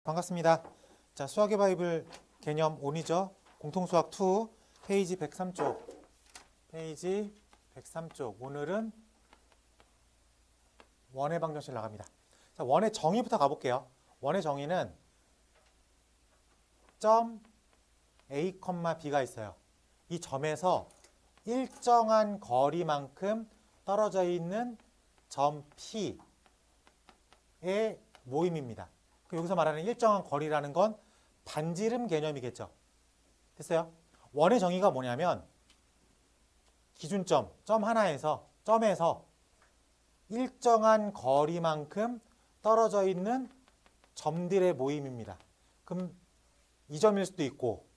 반갑습니다. 자, 수학의 바이블 개념 5이죠. 공통수학 2 페이지 103쪽. 페이지 103쪽. 오늘은 원의 방정식 나갑니다. 자, 원의 정의부터 가볼게요. 원의 정의는 점 A, B가 있어요. 이 점에서 일정한 거리만큼 떨어져 있는 점 P의 모임입니다. 여기서 말하는 일정한 거리라는 건 반지름 개념이겠죠. 됐어요? 원의 정의가 뭐냐면 기준점, 점에서 일정한 거리만큼 떨어져 있는 점들의 모임입니다. 그럼 2점일 수도 있고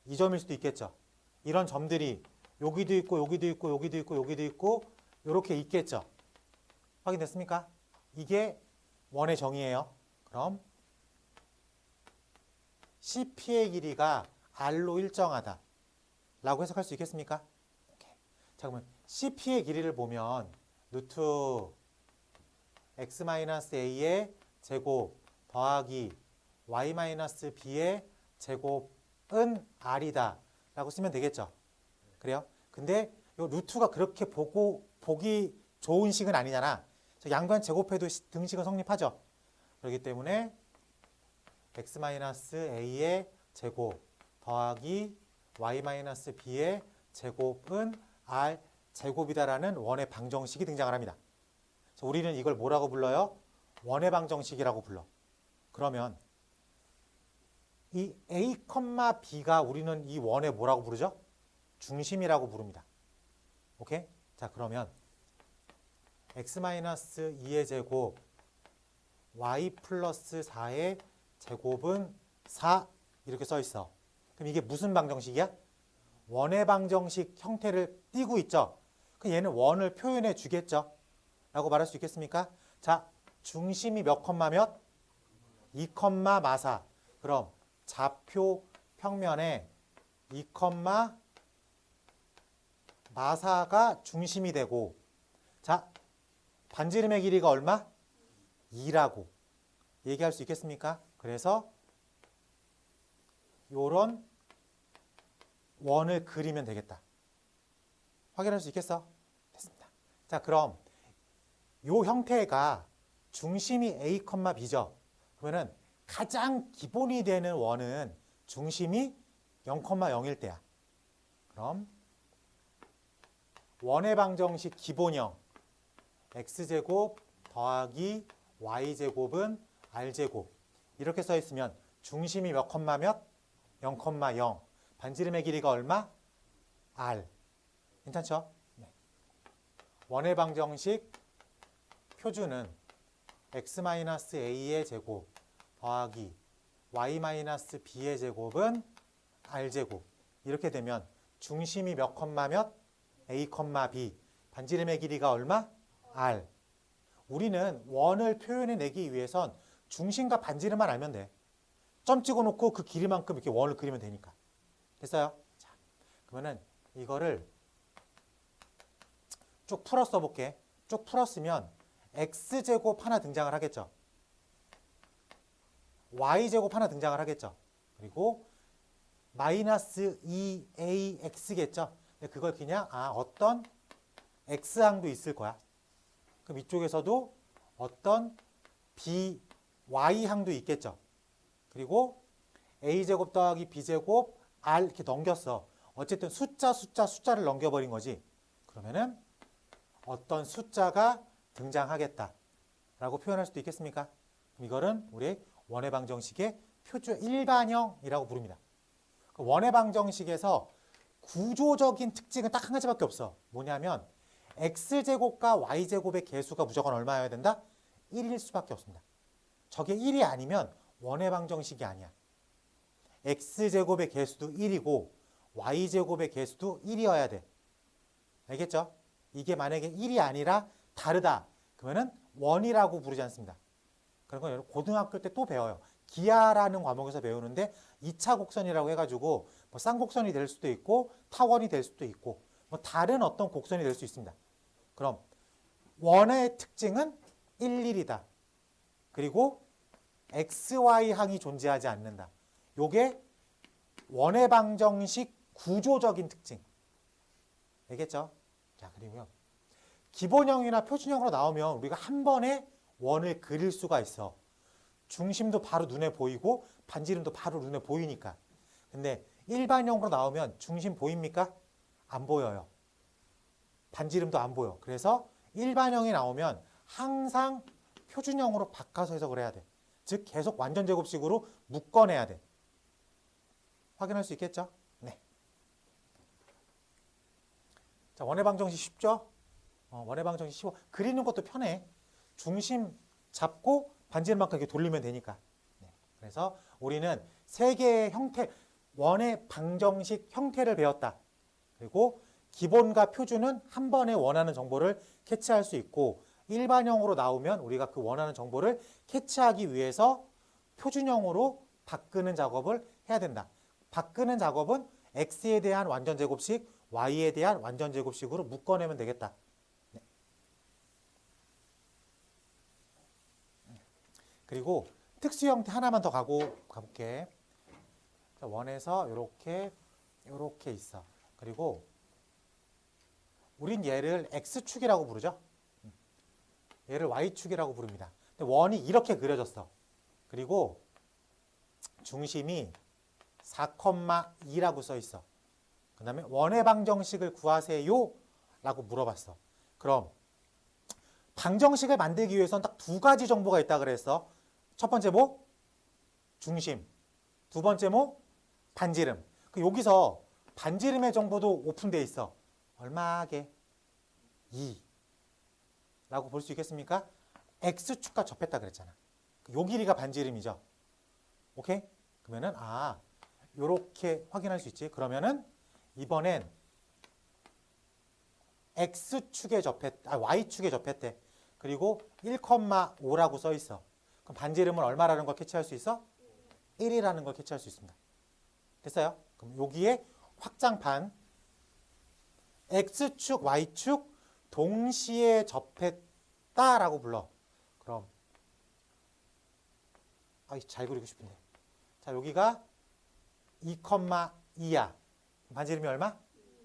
2점일 수도 있겠죠. 이런 점들이 여기도 있고 여기도 있고 여기도 있고 여기도 있고 이렇게 있겠죠. 확인됐습니까? 이게 원의 정의예요. 그럼 CP의 길이가 R로 일정하다 라고 해석할 수 있겠습니까? 오케이. 자, 그러면 CP의 길이를 보면 루트 x-a의 제곱 더하기 y-b의 제곱은 R이다 라고 쓰면 되겠죠. 그래요? 근데 이 루트가 그렇게 보기 좋은 식은 아니잖아. 양변 제곱해도 등식은 성립하죠. 그렇기 때문에 x-a의 제곱 더하기 y-b의 제곱은 r 제곱이다라는 원의 방정식이 등장을 합니다. 우리는 이걸 뭐라고 불러요? 원의 방정식이라고 불러. 그러면 이 a, b가 우리는 이 원의 뭐라고 부르죠? 중심이라고 부릅니다. 오케이? 자, 그러면 x-2의 제곱 y 플러스 4의 제곱은 4 이렇게 써 있어. 그럼 이게 무슨 방정식이야? 원의 방정식 형태를 띠고 있죠. 그럼 얘는 원을 표현해 주겠죠. 라고 말할 수 있겠습니까? 자, 중심이 몇 컴마 몇? 2 컴마 마사. 그럼 좌표 평면에 2 컴마 마사가 중심이 되고, 자, 반지름의 길이가 얼마? 2라고 얘기할 수 있겠습니까? 그래서 요런 원을 그리면 되겠다. 확인할 수 있겠어? 됐습니다. 자, 그럼 요 형태가 중심이 A, B죠. 그러면은 가장 기본이 되는 원은 중심이 0,0일 때야. 그럼 원의 방정식 기본형 x제곱 더하기 y제곱은 r제곱 이렇게 써 있으면 중심이 몇 컴마 몇? 0,0. 반지름의 길이가 얼마? r. 괜찮죠? 네. 원의 방정식 표준은 x-a의 제곱 더하기 y-b의 제곱은 r제곱 이렇게 되면 중심이 몇 컴마 몇? a, b. 반지름의 길이가 얼마? r. 우리는 원을 표현해내기 위해선 중심과 반지름만 알면 돼. 점 찍어놓고 그 길이만큼 이렇게 원을 그리면 되니까. 됐어요? 자, 그러면은 이거를 쭉 풀어 써볼게. 쭉 풀었으면 x제곱 하나 등장을 하겠죠. y제곱 하나 등장을 하겠죠. 그리고 마이너스 2ax겠죠. 근데 그걸 그냥 어떤 x항도 있을 거야. 그럼 이쪽에서도 어떤 y항도 있겠죠. 그리고 a제곱 더하기 b제곱 r 이렇게 넘겼어. 어쨌든 숫자를 넘겨버린 거지. 그러면은 어떤 숫자가 등장하겠다 라고 표현할 수도 있겠습니까? 그럼 이거는 우리 원의 방정식의 표준 일반형이라고 부릅니다. 원의 방정식에서 구조적인 특징은 딱 한 가지밖에 없어. 뭐냐면 x제곱과 y제곱의 개수가 무조건 얼마여야 된다? 1일 수밖에 없습니다. 저게 1이 아니면 원의 방정식이 아니야. x제곱의 개수도 1이고 y제곱의 개수도 1이어야 돼. 알겠죠? 이게 만약에 1이 아니라 다르다. 그러면은 원이라고 부르지 않습니다. 그런 건 여러분 고등학교 때 또 배워요. 기하라는 과목에서 배우는데 2차 곡선이라고 해가지고 뭐 쌍곡선이 될 수도 있고 타원이 될 수도 있고 뭐 다른 어떤 곡선이 될 수 있습니다. 그럼 원의 특징은 1, 1이다. 그리고 xy항이 존재하지 않는다. 요게 원의 방정식 구조적인 특징. 알겠죠? 자, 그리고요. 기본형이나 표준형으로 나오면 우리가 한 번에 원을 그릴 수가 있어. 중심도 바로 눈에 보이고 반지름도 바로 눈에 보이니까. 근데 일반형으로 나오면 중심 보입니까? 안 보여요. 반지름도 안 보여. 그래서 일반형이 나오면 항상 표준형으로 바꿔서 해석을 해야 돼. 즉 계속 완전 제곱식으로 묶어내야 돼. 확인할 수 있겠죠? 네. 자, 원의 방정식 쉽죠? 원의 방정식 쉬워. 그리는 것도 편해. 중심 잡고 반지름만큼 이렇게 돌리면 되니까. 네. 그래서 우리는 세 개의 형태, 원의 방정식 형태를 배웠다. 그리고 기본과 표준은 한 번에 원하는 정보를 캐치할 수 있고 일반형으로 나오면 우리가 그 원하는 정보를 캐치하기 위해서 표준형으로 바꾸는 작업을 해야 된다. 바꾸는 작업은 x에 대한 완전 제곱식, y에 대한 완전 제곱식으로 묶어내면 되겠다. 네. 그리고 특수 형태 하나만 더 가볼게. 원에서 이렇게 있어. 그리고 우린 얘를 x축이라고 부르죠. 얘를 y축이라고 부릅니다. 근데 원이 이렇게 그려졌어. 그리고 중심이 4,2라고 써 있어. 그 다음에 원의 방정식을 구하세요 라고 물어봤어. 그럼 방정식을 만들기 위해서는 딱 두 가지 정보가 있다 그랬어. 첫 번째 뭐? 중심. 두 번째 뭐? 반지름. 여기서 반지름의 정보도 오픈되어 있어. 얼마게? 2 라고 볼 수 있겠습니까? x축과 접했다 그랬잖아. 요 길이가 반지름이죠. 오케이? 그러면은 요렇게 확인할 수 있지. 그러면은 이번엔 x축에 y축에 접했대. 그리고 1,5라고 써 있어. 그럼 반지름은 얼마라는 걸 캐치할 수 있어? 1이라는 걸 캐치할 수 있습니다. 됐어요? 그럼 여기에 확장판 x축, y축 동시에 접했다라고 불러. 그럼 잘 그리고 싶은데. 자, 여기가 2,2야. 반지름이 얼마?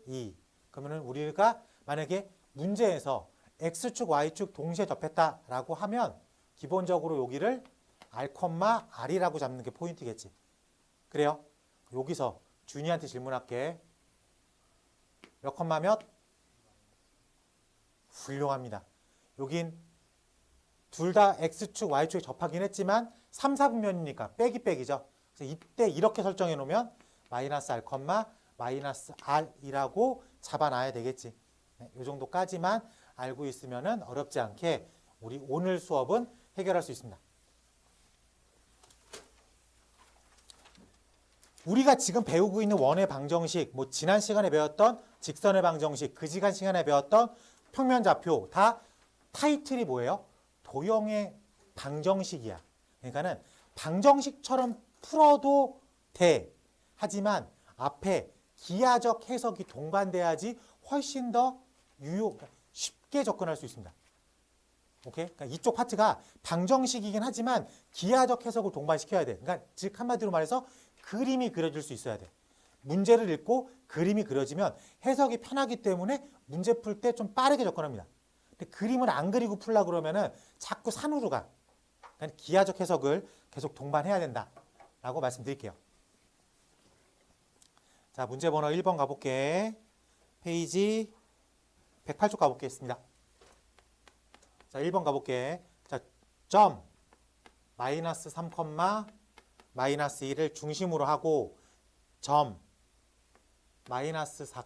2. 그러면은 우리가 만약에 문제에서 x축, y축 동시에 접했다라고 하면 기본적으로 여기를 r,r이라고 잡는 게 포인트겠지. 그래요? 여기서 준이한테 질문할게. 몇 컴마 몇? 훌륭합니다. 여긴 둘 다 x축, y축에 접하긴 했지만 3, 4분면이니까 빼기 빼기죠. 그래서 이때 이렇게 설정해 놓으면 마이너스 r, 마이너스 r이라고 잡아놔야 되겠지. 네, 이 정도까지만 알고 있으면 어렵지 않게 우리 오늘 수업은 해결할 수 있습니다. 우리가 지금 배우고 있는 원의 방정식, 지난 시간에 배웠던 직선의 방정식, 그 시간에 배웠던 평면좌표 다 타이틀이 뭐예요? 도형의 방정식이야. 그러니까는 방정식처럼 풀어도 돼. 하지만 앞에 기하적 해석이 동반돼야지 훨씬 더 쉽게 접근할 수 있습니다. 오케이? 그러니까 이쪽 파트가 방정식이긴 하지만 기하적 해석을 동반시켜야 돼. 그러니까 즉 한마디로 말해서 그림이 그려질 수 있어야 돼. 문제를 읽고 그림이 그려지면 해석이 편하기 때문에 문제 풀 때 좀 빠르게 접근합니다. 근데 그림을 안 그리고 풀라 그러면은 자꾸 산으로 가. 그러니까 기하적 해석을 계속 동반해야 된다라고 말씀드릴게요. 자, 문제 번호 1번 가볼게. 페이지 108쪽 가보겠습니다. 자, 1번 가볼게. 자, 점 마이너스 3, 마이너스 1을 중심으로 하고 점 마이너스 4,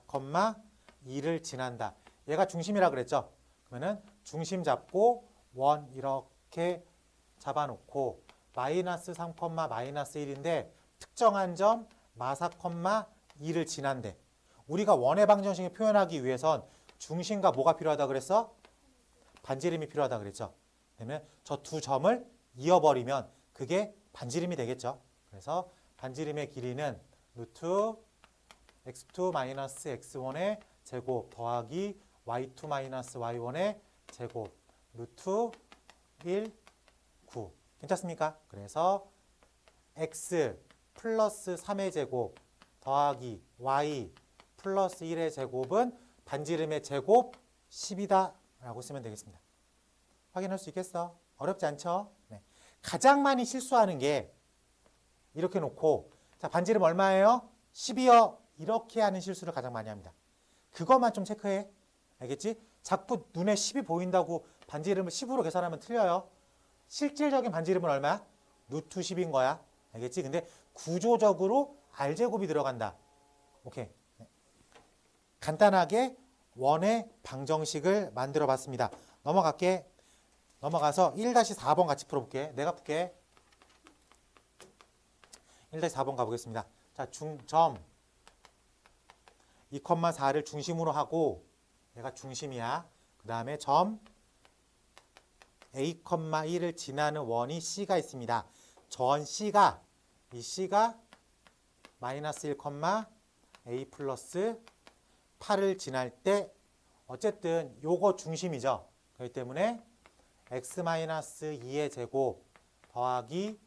2를 지난다. 얘가 중심이라 그랬죠? 그러면은 중심 잡고 원 이렇게 잡아놓고 마이너스 3, 마이너스 1인데 특정한 점 마4, 2를 지난대. 우리가 원의 방정식을 표현하기 위해선 중심과 뭐가 필요하다 그랬어? 반지름이 필요하다 그랬죠? 그러면 저 두 점을 이어버리면 그게 반지름이 되겠죠? 그래서 반지름의 길이는 루트 x2 마이너스 x1의 제곱 더하기 y2 마이너스 y1의 제곱 루트 1, 9. 괜찮습니까? 그래서 x 플러스 3의 제곱 더하기 y 플러스 1의 제곱은 반지름의 제곱 10이다 라고 쓰면 되겠습니다. 확인할 수 있겠어? 어렵지 않죠? 네. 가장 많이 실수하는 게 이렇게 놓고 자 반지름 얼마예요? 10이요. 이렇게 하는 실수를 가장 많이 합니다. 그것만 좀 체크해. 알겠지? 자꾸 눈에 10이 보인다고 반지름을 10으로 계산하면 틀려요. 실질적인 반지름은 얼마야? 루트 10인 거야. 알겠지? 근데 구조적으로 R제곱이 들어간다. 오케이. 간단하게 원의 방정식을 만들어 봤습니다. 넘어갈게. 넘어가서 1-4번 같이 풀어볼게. 내가 풀게. 1-4번 가보겠습니다. 자, 점 2,4를 중심으로 하고 얘가 중심이야. 그 다음에 점 A,1을 지나는 원이 C가 있습니다. 전 C가 이 C가 마이너스 1, A 플러스 8을 지날 때 어쨌든 요거 중심이죠. 그렇기 때문에 x-2의 제곱 더하기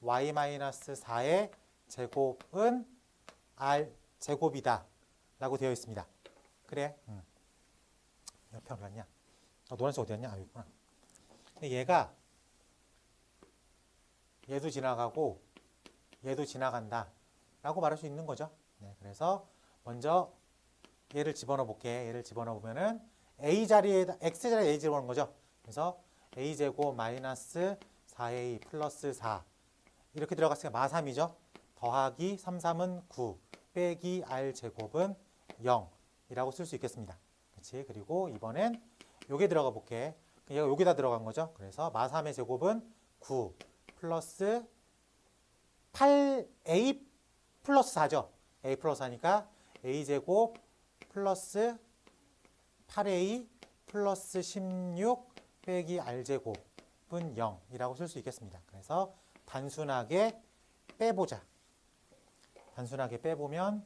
y-4의 제곱은 r 제곱이다 라고 되어 있습니다. 그래. 옆에 어디 갔냐? 노란색 어디 갔냐? 아, 여기 있구나. 얘가 얘도 지나가고 얘도 지나간다 라고 말할 수 있는 거죠. 네, 그래서 먼저 얘를 집어넣어 볼게. 얘를 집어넣어 보면은 a 자리에다 x 자리에 a 집어넣는 거죠. 그래서 a 제곱 마이너스 4a 플러스 4 이렇게 들어갔으니까 마3이죠. 더하기 3, 3은 9 빼기 r 제곱은 0이라고 쓸 수 있겠습니다. 그렇지? 그리고 이번엔 요게 들어가 볼게. 얘가 여기다 들어간 거죠. 그래서 마3의 제곱은 9 플러스 8a 플러스 4죠. a 플러스 4니까 a 제곱 플러스 8a 플러스 16 빼기 r제곱은 0이라고 쓸 수 있겠습니다. 그래서 단순하게 빼보자. 단순하게 빼보면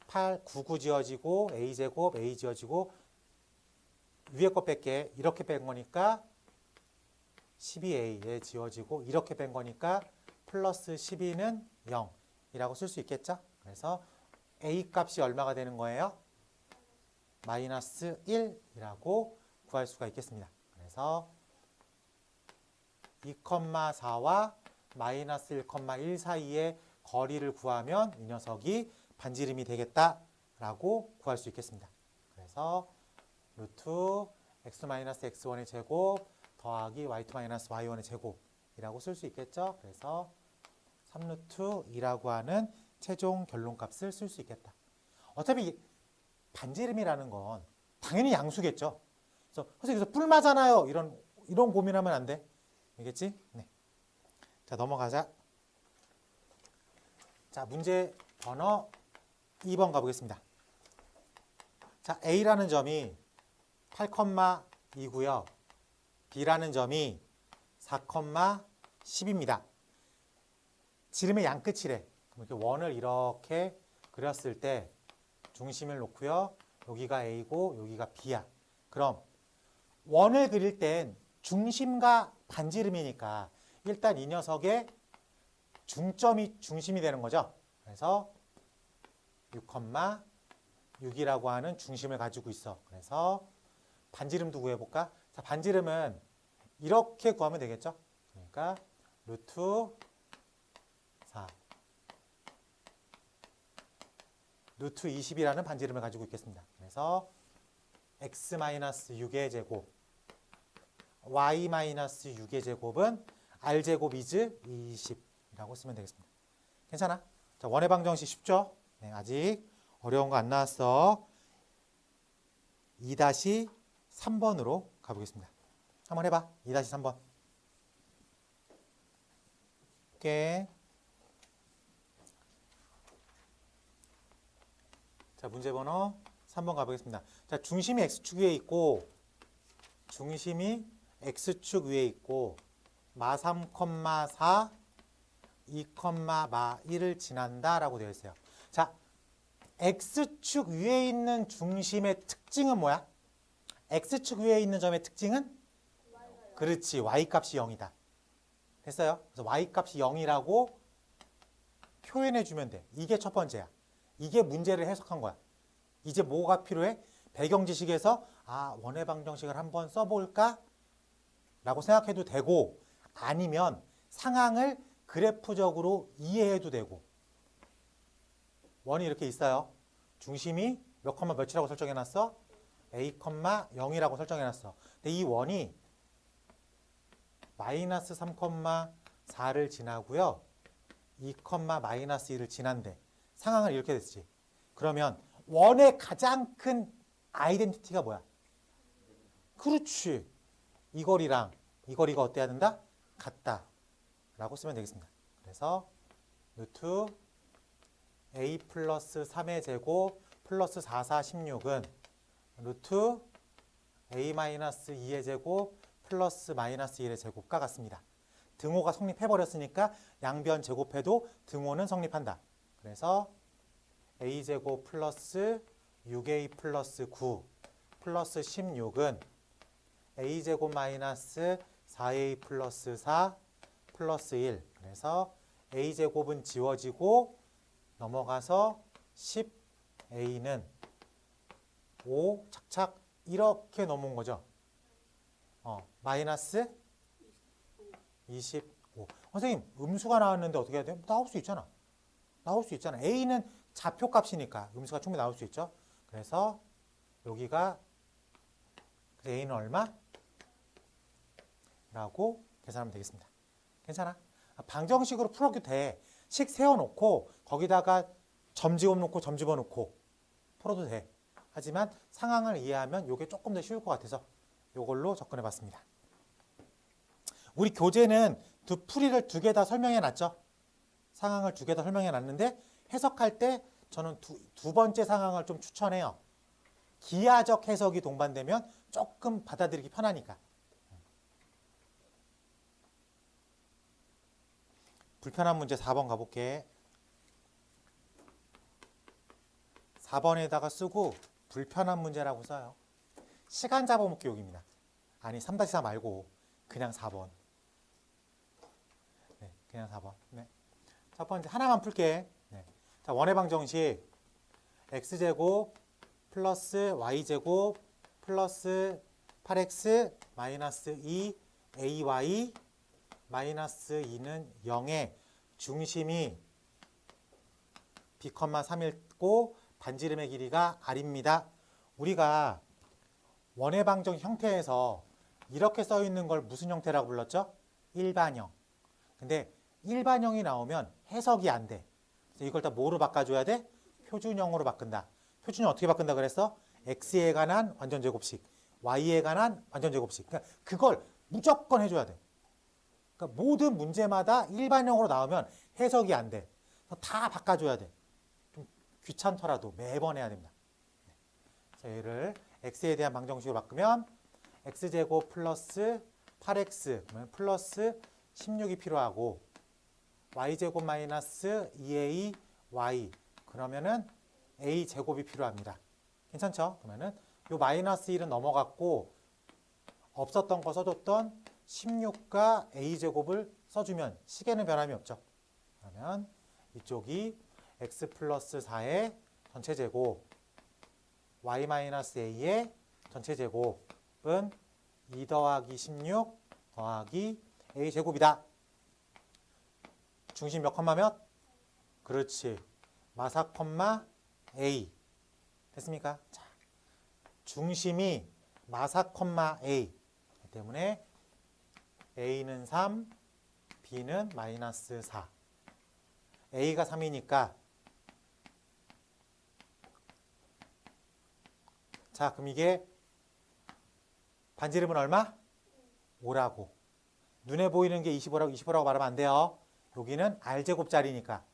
8, 9, 9 지어지고 a제곱, a 지어지고 위에 거 뺄게. 이렇게 뺀 거니까 12a에 지어지고 이렇게 뺀 거니까 플러스 12는 0이라고 쓸 수 있겠죠. 그래서 a 값이 얼마가 되는 거예요? 마이너스 1이라고 구할 수가 있겠습니다. 그래서 2,4와 마이너스 1,1 사이의 거리를 구하면 이 녀석이 반지름이 되겠다라고 구할 수 있겠습니다. 그래서 루트 x-x1의 제곱 더하기 y2-y1의 제곱이라고 쓸 수 있겠죠. 그래서 3루트 2라고 하는 최종 결론값을 쓸 수 있겠다. 어차피 반지름이라는 건 당연히 양수겠죠. 그래서 선생님 뿔마잖아요. 이런 고민하면 안 돼. 알겠지? 네. 자, 넘어가자. 자, 문제 번호 2번 가보겠습니다. 자, A라는 점이 8,2고요. B라는 점이 4,10입니다. 지름의 양끝이래. 이렇게 원을 이렇게 그렸을 때 중심을 놓고요. 여기가 A고 여기가 B야. 그럼 원을 그릴 땐 중심과 반지름이니까 일단 이 녀석의 중점이 중심이 되는 거죠. 그래서 6,6이라고 하는 중심을 가지고 있어. 그래서 반지름도 구해볼까? 자, 반지름은 이렇게 구하면 되겠죠. 그러니까 루트 4 루트 20이라는 반지름을 가지고 있겠습니다. 그래서 x-6의 제곱 y-6의 제곱은 r제곱 이즈 20이라고 쓰면 되겠습니다. 괜찮아? 자, 원의 방정식 쉽죠? 네, 아직 어려운 거 안 나왔어. 2-3번으로 가보겠습니다. 한번 해봐. 2-3번. 오케이. 자, 문제 번호 3번 가보겠습니다. 자, 중심이 x축 위에 있고 중심이 x축 위에 있고 마3,4 2,1을 지난다라고 되어 있어요. 자, x축 위에 있는 중심의 특징은 뭐야? x축 위에 있는 점의 특징은? 그렇지, y값이 0이다. 됐어요? 그래서 y값이 0이라고 표현해 주면 돼. 이게 첫 번째야. 이게 문제를 해석한 거야. 이제 뭐가 필요해? 배경 지식에서 원의 방정식을 한번 써볼까? 라고 생각해도 되고, 아니면 상황을 그래프적으로 이해해도 되고. 원이 이렇게 있어요. 중심이 몇 컴마 몇이라고 설정해놨어? a, 0이라고 설정해놨어. 근데 이 원이 마이너스 3,4를 지나고요. 2, 마이너스 1을 지난대. 상황을 이렇게 됐지. 그러면 원의 가장 큰 아이덴티티가 뭐야? 그렇지. 이 거리랑 이 거리가 어때야 된다? 같다. 라고 쓰면 되겠습니다. 그래서 루트 a 플러스 3의 제곱 플러스 4, 4, 16은 루트 a 마이너스 2의 제곱 플러스 마이너스 1의 제곱과 같습니다. 등호가 성립해버렸으니까 양변 제곱해도 등호는 성립한다. 그래서 a제곱 플러스 6a 플러스 9 플러스 16은 a제곱 마이너스 4a 플러스 4 플러스 1. 그래서 a제곱은 지워지고 넘어가서 10a는 5 착착 이렇게 넘어온 거죠. 마이너스 25. 선생님, 음수가 나왔는데 어떻게 해야 돼요? 나올 수 있잖아. 나올 수 있잖아. a는 좌표값이니까 음수가 충분히 나올 수 있죠. 그래서 여기가 a는 얼마? 라고 계산하면 되겠습니다. 괜찮아? 방정식으로 풀어도 돼. 식 세워놓고 거기다가 점 집어넣고 점 집어넣고 풀어도 돼. 하지만 상황을 이해하면 이게 조금 더 쉬울 것 같아서 이걸로 접근해봤습니다. 우리 교재는 풀이를 2개 다 설명해놨죠. 상황을 2개 다 설명해놨는데 해석할 때 저는 두 번째 상황을 좀 추천해요. 기하적 해석이 동반되면 조금 받아들이기 편하니까. 불편한 문제 4번 가볼게. 4번에다가 쓰고 불편한 문제라고 써요. 시간 잡아먹기 욕입니다. 아니 3-4 말고 그냥 4번. 네, 그냥 4번. 네. 첫 번째 하나만 풀게. 네. 자, 원의 방정식 x제곱 플러스 y제곱 플러스 8x 마이너스 2 ay 마이너스 2는 0의 중심이 b,3이고 반지름의 길이가 r입니다. 우리가 원의 방정 형태에서 이렇게 써 있는 걸 무슨 형태라고 불렀죠? 일반형. 근데 일반형이 나오면 해석이 안 돼. 그래서 이걸 다 뭐로 바꿔줘야 돼? 표준형으로 바꾼다. 표준형 어떻게 바꾼다 그랬어? x에 관한 완전제곱식, y에 관한 완전제곱식. 그러니까 그걸 무조건 해줘야 돼. 그러니까 모든 문제마다 일반형으로 나오면 해석이 안 돼. 다 바꿔줘야 돼. 좀 귀찮더라도 매번 해야 됩니다. 자, 얘를 x에 대한 방정식으로 바꾸면 x제곱 플러스 8x 그러면 플러스 16이 필요하고 y제곱 마이너스 2a y 그러면은 a제곱이 필요합니다. 괜찮죠? 그러면은 요 마이너스 1은 넘어갔고 없었던 거 써줬던 16과 a제곱을 써주면 식에는 변함이 없죠. 그러면 이쪽이 x 플러스 4의 전체 제곱 y 마이너스 a의 전체 제곱은 2 더하기 16 더하기 a제곱이다. 중심 몇 컴마 몇? 그렇지. 마사 컴마 a. 됐습니까? 자, 중심이 마사 컴마 a 때문에 a는 3, b는 마이너스 4. a가 3이니까 자, 그럼 이게 반지름은 얼마? 5라고. 눈에 보이는 게 25라고 말하면 안 돼요. 여기는 r제곱짜리니까.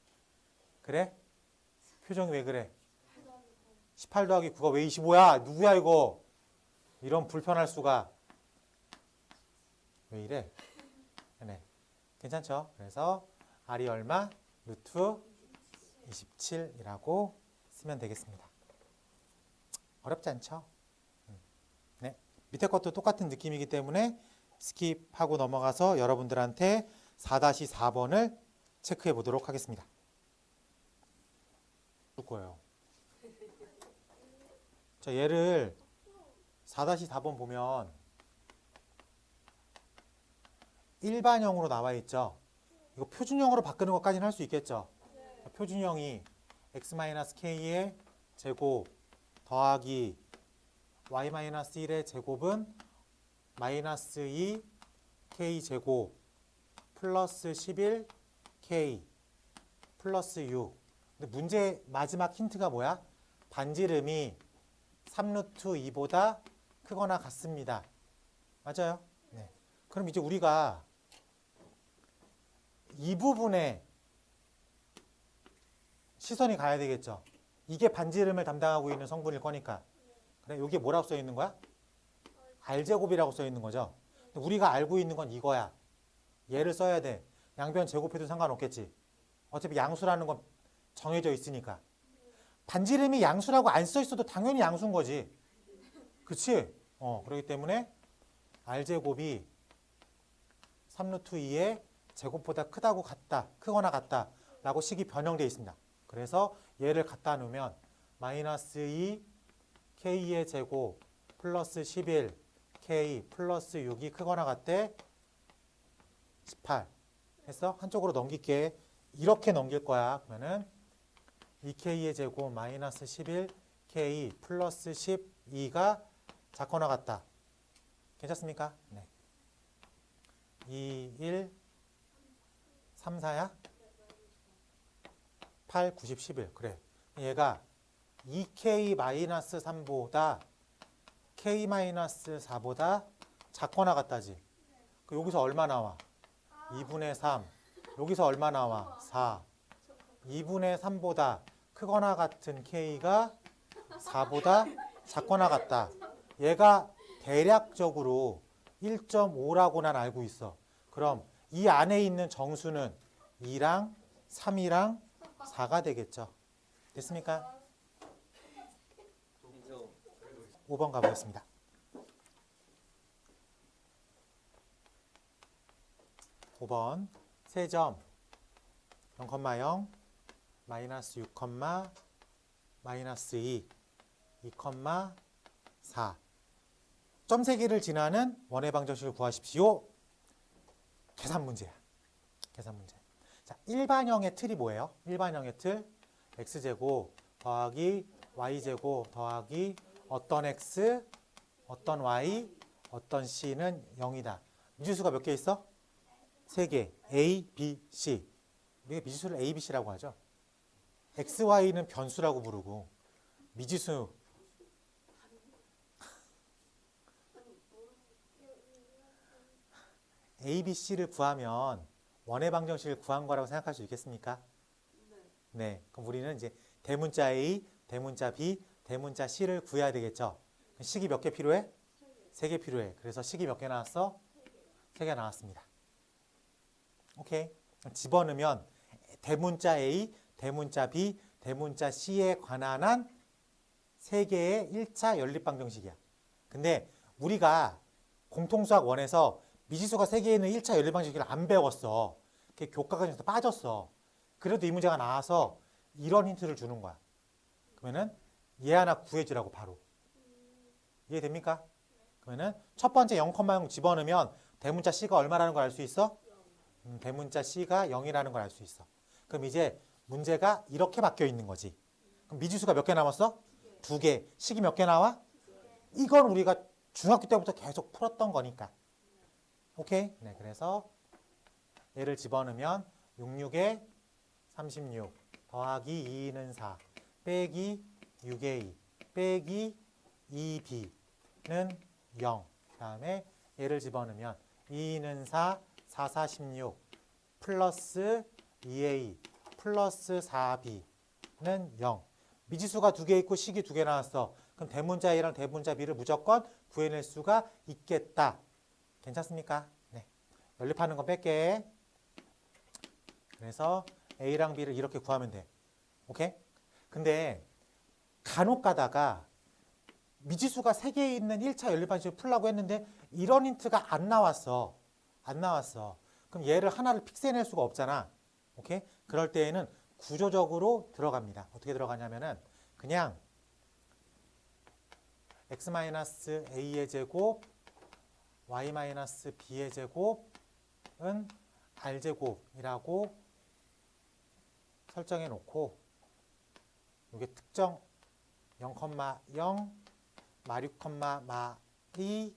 그래? 표정이 왜 그래? 18 더하기 9가 왜 25야? 누구야 이거? 이런 불편할 수가. 왜 이래? 네. 괜찮죠? 그래서 r이 얼마? 루트 27이라고 쓰면 되겠습니다. 어렵지 않죠? 네. 밑에 것도 똑같은 느낌이기 때문에 스킵하고 넘어가서 여러분들한테 4-4번을 체크해 보도록 하겠습니다. 줄 거예요. 자, 얘를 4-4번 보면 일반형으로 나와 있죠. 이거 표준형으로 바꾸는 것까지는 할 수 있겠죠. 표준형이 x-k의 제곱 더하기 y-1의 제곱은 마이너스 2 k 제곱 플러스 11 k 플러스 6. 근데 문제 마지막 힌트가 뭐야? 반지름이 3루트 2보다 크거나 같습니다. 맞아요? 네. 그럼 이제 우리가 이 부분에 시선이 가야 되겠죠. 이게 반지름을 담당하고 있는 성분일 거니까. 그래, 여기에 뭐라고 써 있는 거야? R제곱이라고 써 있는 거죠. 근데 우리가 알고 있는 건 이거야. 얘를 써야 돼. 양변 제곱해도 상관없겠지. 어차피 양수라는 건 정해져 있으니까. 반지름이 양수라고 안 써 있어도 당연히 양수인 거지. 그치? 그렇기 때문에 R제곱이 3루트 2의 제곱보다 크다고 같다. 크거나 같다. 라고 식이 변형되어 있습니다. 그래서 얘를 갖다 놓으면 마이너스 2 k의 제곱 플러스 11 k 플러스 6이 크거나 같대 18 해서 한쪽으로 넘길게. 이렇게 넘길 거야. 그러면은 2k의 제곱 마이너스 11 k 플러스 12가 작거나 같다. 괜찮습니까? 네. 2, 1, 3, 4야? 8, 90, 11. 그래. 얘가 2k-3보다 k-4보다 작거나 같다지. 여기서 얼마 나와? 2분의 3. 여기서 얼마 나와? 4. 2분의 3보다 크거나 같은 k가 4보다 작거나 같다. 얘가 대략적으로 1.5라고 난 알고 있어. 그럼 이 안에 있는 정수는 2랑 3이랑 4가 되겠죠. 됐습니까? 5번 가보겠습니다. 5번 세점 0,0 마이너스 6, 마이너스 2, 2,4 점 세 개를 지나는 원의 방정식을 구하십시오. 계산 문제야. 계산 문제. 자, 일반형의 틀이 뭐예요? 일반형의 틀 x제곱 더하기 y제곱 더하기 어떤 x, 어떤 y, 어떤 c는 0이다. 미지수가 몇 개 있어? 3개. a, b, c. 우리가 미지수를 a, b, c라고 하죠. x, y는 변수라고 부르고 미지수 a, b, c를 구하면 원의 방정식을 구한 거라고 생각할 수 있겠습니까? 네. 그럼 우리는 이제 대문자 A, 대문자 B, 대문자 C를 구해야 되겠죠. 식이 몇 개 필요해? 3개 필요해. 그래서 식이 몇 개 나왔어? 3개 나왔습니다. 오케이. 집어넣으면 대문자 A, 대문자 B, 대문자 C에 관한 한 3개의 1차 연립방정식이야. 근데 우리가 공통수학 1에서 미지수가 3개 있는 1차 연립방정식을 안 배웠어. 그게 교과과정에서 빠졌어. 그래도 이 문제가 나와서 이런 힌트를 주는 거야. 그러면은 얘 하나 구해주라고 바로. 이해됩니까? 그러면은 첫 번째 0,0 집어넣으면 대문자 C가 얼마라는 걸 알 수 있어? 대문자 C가 0이라는 걸 알 수 있어. 그럼 이제 문제가 이렇게 바뀌어 있는 거지. 그럼 미지수가 몇 개 남았어? 2개. 식이 몇 개 나와? 이건 우리가 중학교 때부터 계속 풀었던 거니까. 오케이? 네, 그래서 얘를 집어넣으면 66에 36 더하기 2는 4 빼기 6a 빼기 2b는 0. 그 다음에 얘를 집어넣으면 2는 4, 4, 4, 16 플러스 2a 플러스 4b는 0. 미지수가 2개 있고 식이 2개 나왔어. 그럼 대문자 A랑 대문자 B를 무조건 구해낼 수가 있겠다. 괜찮습니까? 네. 연립하는 거 뺄게. 그래서 A랑 B를 이렇게 구하면 돼. 오케이? 근데 간혹 가다가 미지수가 3개 있는 1차 연립방식을 풀라고 했는데 이런 힌트가 안 나왔어. 안 나왔어. 그럼 얘를 하나를 픽스해낼 수가 없잖아. 오케이? 그럴 때에는 구조적으로 들어갑니다. 어떻게 들어가냐면은 그냥 x-a의 제곱 y-b의 제곱은 r제곱이라고 설정해 놓고 이게 특정 0,0 마 6, 마 2,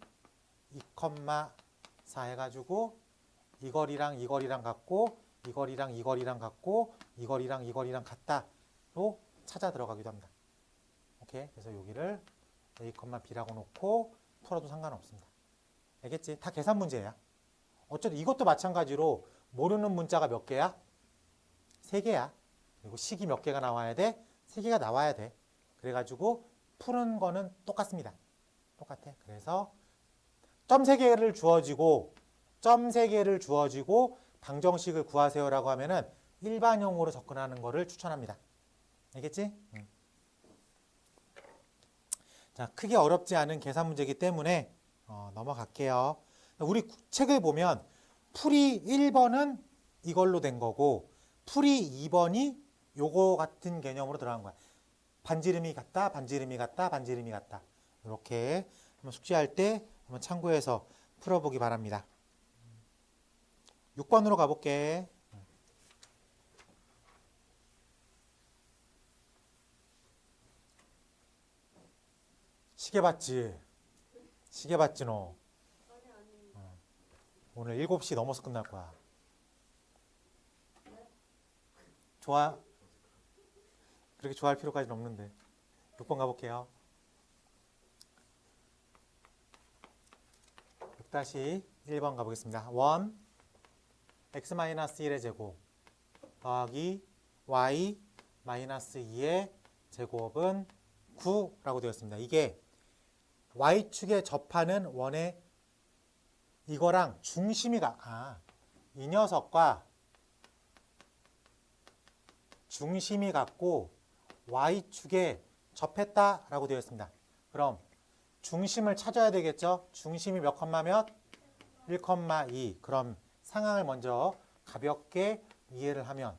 2,4 해가지고 이 거리랑 이 거리랑 같고 이 거리랑 이 거리랑 같고 이 거리랑 이 거리랑 같다로 찾아 들어가기도 합니다. 오케이? 그래서 여기를 a, b라고 놓고 풀어도 상관없습니다. 알겠지? 다 계산 문제야. 어쨌든 이것도 마찬가지로 모르는 문자가 몇 개야? 3개야. 그리고 식이 몇 개가 나와야 돼? 3개가 나와야 돼. 그래가지고 푸는 거는 똑같습니다. 똑같아. 그래서 점 3개를 주어지고 방정식을 구하세요라고 하면은 일반형으로 접근하는 거를 추천합니다. 알겠지? 자, 크게 어렵지 않은 계산 문제이기 때문에 넘어갈게요. 우리 책을 보면 풀이 1번은 이걸로 된 거고 풀이 2번이 요거 같은 개념으로 들어간 거야. 반지름이 같다, 반지름이 같다, 반지름이 같다. 이렇게 한번 숙제할 때 한번 참고해서 풀어보기 바랍니다. 6번으로 가볼게. 시계 봤지? 시계 봤지 너? 오늘 7시 넘어서 끝날 거야. 좋아? 그렇게 좋아할 필요까지는 없는데. 6번 가볼게요. 6-1번 가보겠습니다. 1 x-1의 제곱 더하기 y-2의 제곱은 9라고 되어 있습니다. 이게 y축에 접하는 원의 이거랑 중심이 이 녀석과 중심이 같고 y축에 접했다라고 되어 있습니다. 그럼 중심을 찾아야 되겠죠? 중심이 몇 컴마 몇? 1,2. 그럼 상황을 먼저 가볍게 이해를 하면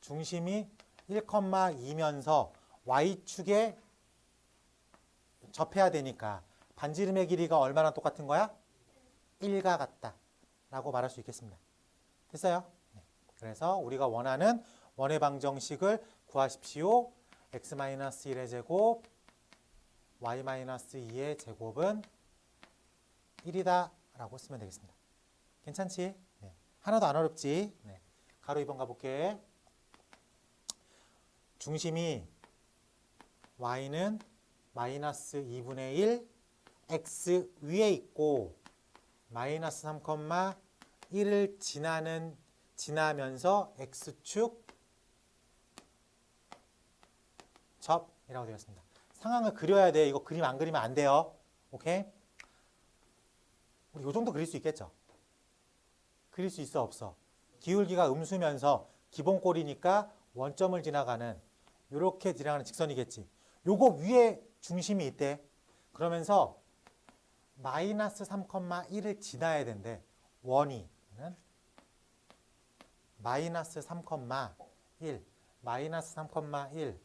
중심이 1,2면서 y축에 접해야 되니까 반지름의 길이가 얼마나 똑같은 거야? 1과 같다 라고 말할 수 있겠습니다. 됐어요? 네. 그래서 우리가 원하는 원의 방정식을 구하십시오. x-1의 제곱 y-2의 제곱은 1이다 라고 쓰면 되겠습니다. 괜찮지? 네. 하나도 안 어렵지? 네. 가로 2번 가볼게. 중심이 y는 마이너스 2분의 1 x 위에 있고 마이너스 3,1을 지나면서 x축 접이라고 되어 있습니다. 상황을 그려야 돼. 이거 그림 안 그리면 안 돼요. 오케이? 우리 요 정도 그릴 수 있겠죠? 그릴 수 있어 없어? 기울기가 음수면서 기본꼴이니까 원점을 지나가는 이렇게 지나가는 직선이겠지. 요거 위에 중심이 있대. 그러면서 마이너스 3,1을 지나야 된대. 원이 마이너스 3,1 마이너스 3,1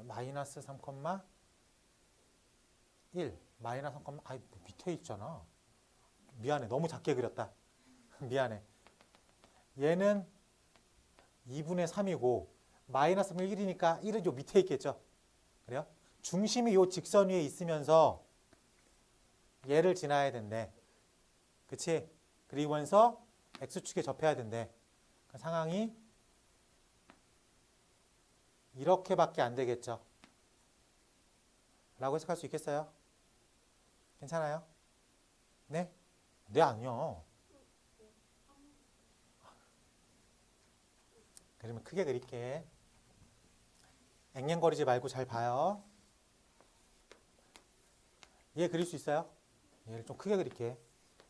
마이너스 3,1 마이너스 3, 밑에 있잖아. 미안해. 너무 작게 그렸다. 미안해. 얘는 2분의 3이고 마이너스 1이니까 1은 요 밑에 있겠죠. 그래요? 중심이 요 직선 위에 있으면서 얘를 지나야 된대. 그치? 그리고면서 x축에 접해야 된대. 그 상황이 이렇게밖에 안 되겠죠. 라고 해석할 수 있겠어요? 괜찮아요? 네? 네, 아니요. 그러면 크게 그릴게. 앵앵거리지 말고 잘 봐요. 얘 그릴 수 있어요? 얘를 좀 크게 그릴게.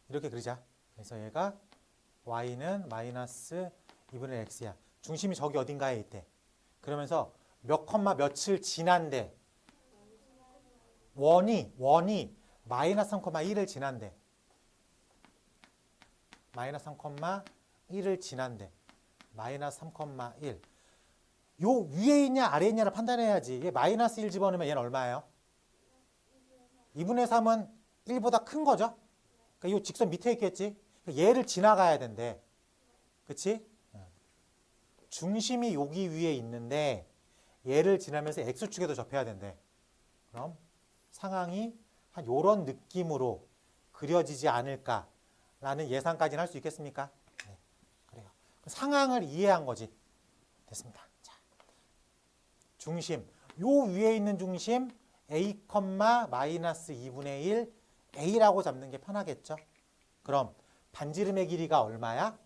이렇게 그리자. 그래서 얘가 y는 마이너스 2분의 x야. 중심이 저기 어딘가에 있대. 그러면서 몇 컴마 몇을 지난대. 원이 마이너스 3,1을 지난대. 마이너스 3,1을 지난대. 마이너스 3,1. 요 위에 있냐 아래에 있냐를 판단해야지. 얘 마이너스 1 집어넣으면 얘는 얼마예요? 2분의 3은 1보다 큰 거죠? 그러니까 이 직선 밑에 있겠지? 얘를 지나가야 된대. 그치? 중심이 여기 위에 있는데 얘를 지나면서 x축에도 접해야 된대. 그럼 상황이 한 요런 느낌으로 그려지지 않을까라는 예상까지는 할 수 있겠습니까? 네, 그래요. 상황을 이해한 거지. 됐습니다. 자, 중심. 요 위에 있는 중심 a, 마이너스 2분의 1 a라고 잡는 게 편하겠죠? 그럼 반지름의 길이가 얼마야?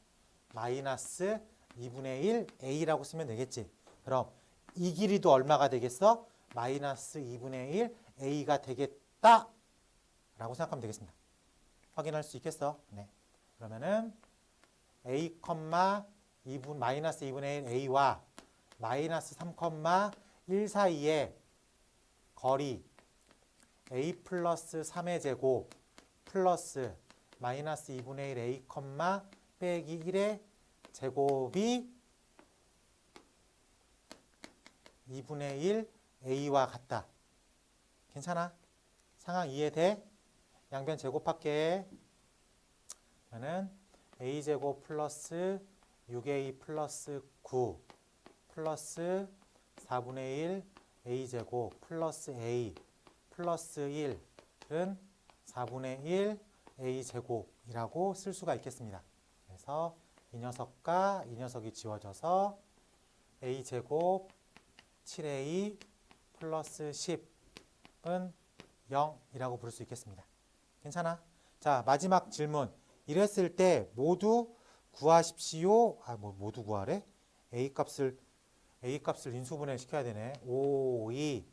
마이너스 2분의 1 a라고 쓰면 되겠지. 그럼 이 길이도 얼마가 되겠어? 마이너스 2분의 1 a가 되겠다 라고 생각하면 되겠습니다. 확인할 수 있겠어? 네. 그러면은 a, 마이너스 2분의 1 a와 마이너스 3,1 사이에 거리 a 플러스 3의 제곱 플러스 마이너스 2분의 1 a, 빼기 1의 제곱이 2분의 1 a와 같다. 괜찮아? 상황 이해돼? 양변 제곱할게. 그러면 a제곱 플러스 6a 플러스 9 플러스 4분의 1 a제곱 플러스 a 플러스 1은 4분의 1 a제곱이라고 쓸 수가 있겠습니다. 그래서 이 녀석과 이 녀석이 지워져서 a제곱 7a 플러스 10은 0이라고 부를 수 있겠습니다. 괜찮아? 자, 마지막 질문. 이랬을 때 모두 구하십시오. 모두 구하래? a 값을 인수분해 시켜야 되네. 5, 2,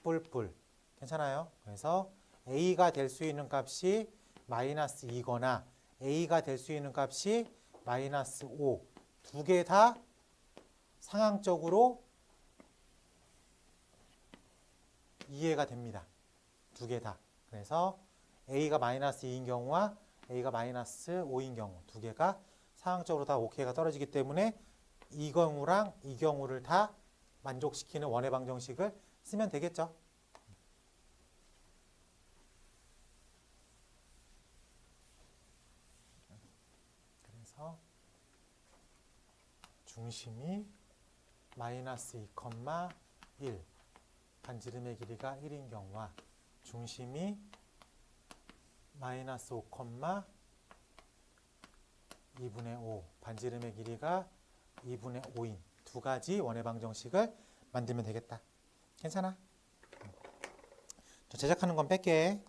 뿔뿔. 괜찮아요? 그래서 a가 될 수 있는 값이 마이너스 2거나 a가 될 수 있는 값이 마이너스 5. 두 개 다 상황적으로 이해가 됩니다. 두 개 다. 그래서 a가 마이너스 2인 경우와 a가 마이너스 5인 경우 두 개가 상황적으로 다 오케이가 떨어지기 때문에 이 경우랑 이 경우를 다 만족시키는 원의 방정식을 쓰면 되겠죠. 그래서 중심이 마이너스 2,1 반지름의 길이가 1인 경우와 중심이 마이너스 5, 2분의 5 반지름의 길이가 2분의 5인 두 가지 원의 방정식을 만들면 되겠다. 괜찮아? 제작하는 건 뺄게.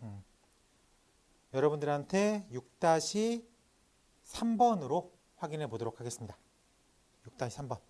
여러분들한테 6-3번으로 확인해 보도록 하겠습니다. 6-3번.